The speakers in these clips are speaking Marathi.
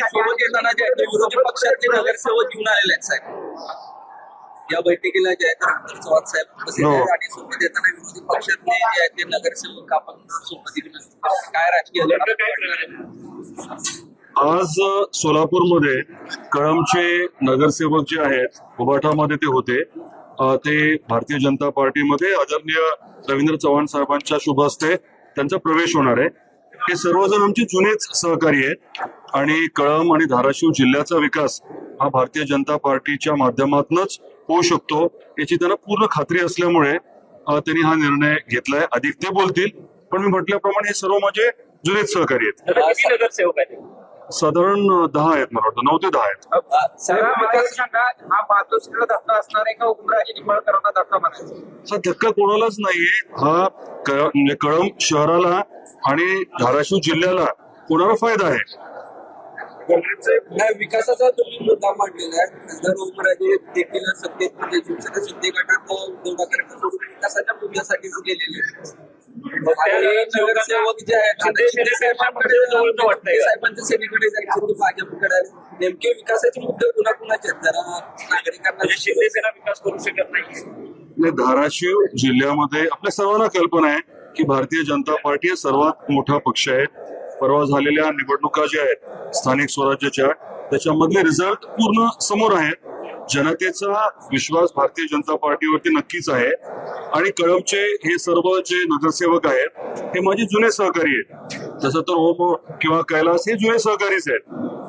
सोबत येताना जे आहेत ते विरोधी पक्षातले नगरसेवक घेऊन आलेले आहेत साहेब या बैठकीला जे आहेत रामदास चव्हाण साहेब उपस्थित आहेत आणि सोबत येताना विरोधी पक्षातले जे आहेत ते नगरसेवक आपण सोबत घेऊन काय राजकीय लढा काय आज सोलापूरमध्ये कळमचे नगरसेवक जे आहेत उबाठामध्ये ते होते ते भारतीय जनता पार्टीमध्ये आदरणीय रवींद्र चव्हाण साहेबांच्या शुभ हस्ते त्यांचा प्रवेश होणार आहे. हे सर्वजण आमचे जुनेच सहकारी आहेत आणि कळम आणि धाराशिव जिल्ह्याचा विकास हा भारतीय जनता पार्टीच्या माध्यमातूनच होऊ शकतो याची त्यांना पूर्ण खात्री असल्यामुळे त्यांनी हा निर्णय घेतलाय. अधिक ते बोलतील, पण मी म्हटल्याप्रमाणे हे सर्व माझे जुनेच सहकारी आहेत. नगरसेवक आहेत साधारण 10 आहेत, मला वाटतं 9 ते 10 आहेत. साहेब हा मातोश्रीला धक्का असणार आहे का उमराजे निंबाळकरांना धक्का म्हणायचा? हा धक्का कोणालाच नाहीये. हा म्हणजे कळंब शहराला आणि धाराशिव जिल्ह्याला होणारा फायदा आहे. विकासाचा तुम्ही मुद्दा मांडलेला आहे. खासदार उमराजे देखील सत्तेत म्हणजे शिवसेना शिंदे गटात उद्धव ठाकरेंना सोडून विकासाच्या मुद्द्यासाठीच गेलेले नगरसेवक जे आहेत साहेबांच्या सेनेकडे जायचे ते भाजपकडे नेमके विकासाचे मुद्दे कुणाकुणाचे आहेत जरा नागरिकांना शिंदे सेना विकास करू शकत नाही. धाराशिव जिल्ह्यामध्ये आपल्या सर्वांना कल्पना आहे की भारतीय जनता पार्टी सर्वात मोठा पक्ष आहे. परवा झालेल्या निवडणुका ज्या आहेत स्थानिक स्वराज्याच्या त्याच्यामधले रिझल्ट पूर्ण समोर आहेत. जनतेचा विश्वास भारतीय जनता पार्टीवरती नक्कीच आहे आणि कळमचे हे सर्व जे नगरसेवक आहेत हे माझे जुने सहकारी आहेत. तसं तर ओम किंवा कैलास हे जुने सहकारीच आहेत.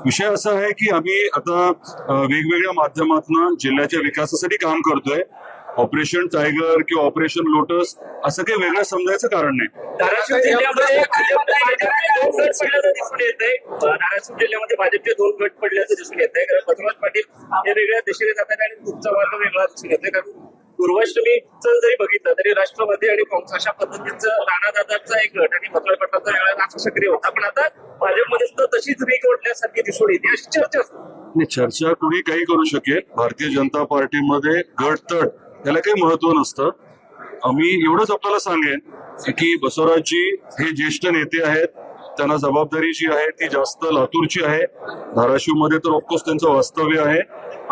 विषय असा आहे की आम्ही आता वेगवेगळ्या माध्यमातून जिल्ह्याच्या विकासासाठी काम करतोय. ऑपरेशन टायगर किंवा ऑपरेशन लोटस असं काही वेगळं समजायचं कारण नाही. धाराशिव जिल्ह्यामध्ये दिसून येत आहे. धाराशिव जिल्ह्यामध्ये भाजपचे 2 गट पडल्याचं दिसून येत आहे. कारण बसवराज पाटील हे वेगळ्या दिशेने जातात आणि तुमचा मार्ग वेगळा दिसून येतोय. कारण पूर्वाष्टमीचं जरी बघितलं तरी राष्ट्रवादी आणि काँग्रेस अशा पद्धतीचं राणादादाचा एक गट आणि बसवराज पाटलाचा वेगळा असं सक्रिय होता. पण आता भाजपमध्ये सुद्धा तशीच रीक ओढण्यासारखी दिसून येते अशी चर्चा असते. चर्चा कुणी काही करू शकेल. भारतीय जनता पार्टीमध्ये गट तट त्याला काही महत्व नसतं. आम्ही एवढंच आपल्याला सांगेन की बसवराजजी हे ज्येष्ठ नेते आहेत. त्यांना जबाबदारी जी आहे ती जास्त लातूरची आहे. धाराशिवमध्ये तर ऑफकोर्स त्यांचं वास्तव्य आहे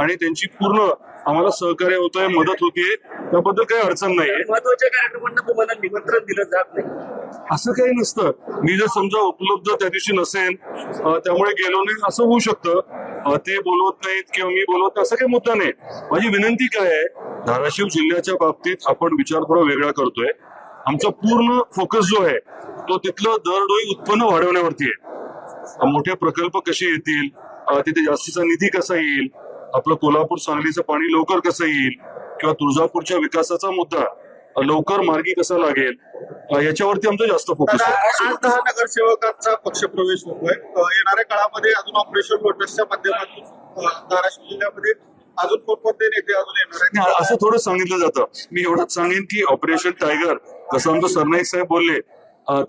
आणि त्यांची पूर्ण आम्हाला सहकार्य होतंय, मदत होतीये, त्याबद्दल काही अडचण नाहीये. महत्वाच्या कार्यक्रमांना तुम्हाला निमंत्रण दिलं जात नाही असं काही नसतं. मी जर समजा उपलब्ध त्या दिवशी नसेल त्यामुळे गेलो नाही असं होऊ शकतं. ते बोलवत नाहीत किंवा मी बोलवत नाही असं काही मुद्दा नाही. माझी विनंती काय आहे, धाराशिव जिल्ह्याच्या बाबतीत आपण विचार थोडा वेगळा करतोय. आमचा पूर्ण फोकस जो आहे तो तिथलं दरडोई उत्पन्न वाढवण्यावरती आहे. मोठे प्रकल्प कसे येतील, तिथे जास्तीचा निधी कसा येईल, आपलं कोल्हापूर सांगलीचं पाणी लवकर कसं येईल किंवा तुळजापूरच्या विकासाचा मुद्दा लवकर मार्गी कसा लागेल याच्यावरती आमचा जास्त फोकस आहे. 10 नगरसेवकांचा पक्षप्रवेश होतोय. येणाऱ्या काळामध्ये अजून ऑपरेशन लोटसच्या माध्यमातून धाराशिव जिल्ह्यामध्ये अजून कोणकोणते नेते अजून येणार आहेत असं थोडं सांगितलं जातं. मी एवढंच सांगेन की ऑपरेशन टायगर जसं आमचं सरनाईक साहेब बोलले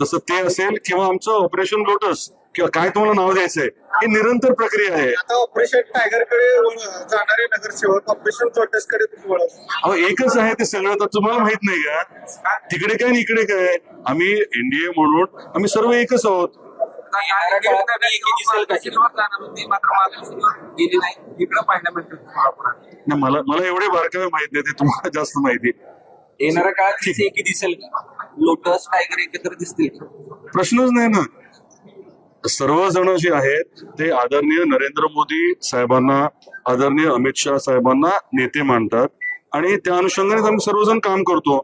तसं ते असेल किंवा आमचं ऑपरेशन लोटस किंवा काय तुम्हाला नाव द्यायचंय ही निरंतर प्रक्रिया आहे. आता ऑपरेशन टायगर कडे जाणारे नगरसेवक ऑपरेशन लोटस कडे तुम्ही वळा. एकच आहे ते सगळं. तर तुम्हाला माहित नाही का तिकडे काय आणि इकडे काय. आम्ही एनडीए म्हणून आम्ही सर्व एकच आहोत. मला एवढे बारकावे माहित नाही, ते तुम्हाला जास्त माहिती. येणाऱ्या काळात एकी दिसेल का लोटस टायगर एकत्र दिसतील? प्रश्नच नाही ना. सर्वजण जे आहेत ते आदरणीय नरेंद्र मोदी साहेबांना, आदरणीय अमित शाह साहेबांना नेते मानतात आणि त्या अनुषंगाने आम्ही सर्वजण काम करतो.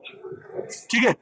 ठीक आहे.